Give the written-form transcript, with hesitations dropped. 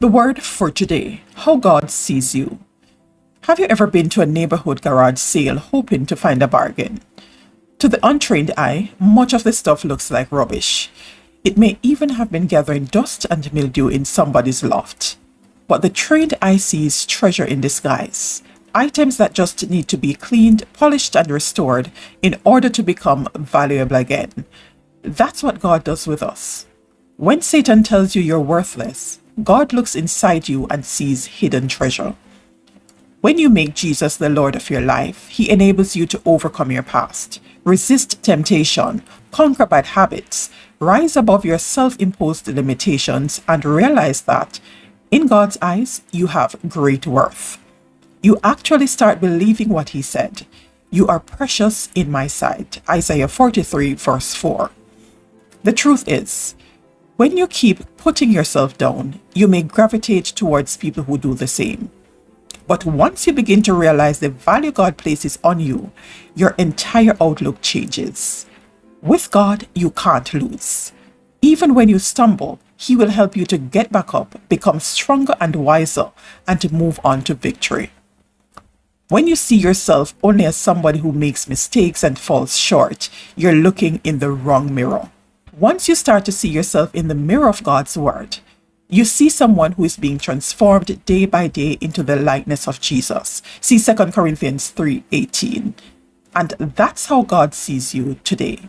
The word for today, how God sees you. Have you ever been to a neighborhood garage sale hoping to find a bargain? To the untrained eye, much of the stuff looks like rubbish. It may even have been gathering dust and mildew in somebody's loft. But the trained eye sees treasure in disguise, items that just need to be cleaned, polished, and restored in order to become valuable again. That's what God does with us. When Satan tells you you're worthless, God looks inside you and sees hidden treasure. When you make Jesus the Lord of your life, He enables you to overcome your past, resist temptation, conquer bad habits, rise above your self-imposed limitations, and realize that, in God's eyes, you have great worth. You actually start believing what He said. You are precious in my sight. Isaiah 43 verse 4. The truth is, when you keep putting yourself down, you may gravitate towards people who do the same. But once you begin to realize the value God places on you, your entire outlook changes. With God, you can't lose. Even when you stumble, He will help you to get back up, become stronger and wiser, and to move on to victory. When you see yourself only as somebody who makes mistakes and falls short, you're looking in the wrong mirror. Once you start to see yourself in the mirror of God's Word, you see someone who is being transformed day by day into the likeness of Jesus. See 2 Corinthians 3:18. And that's how God sees you today.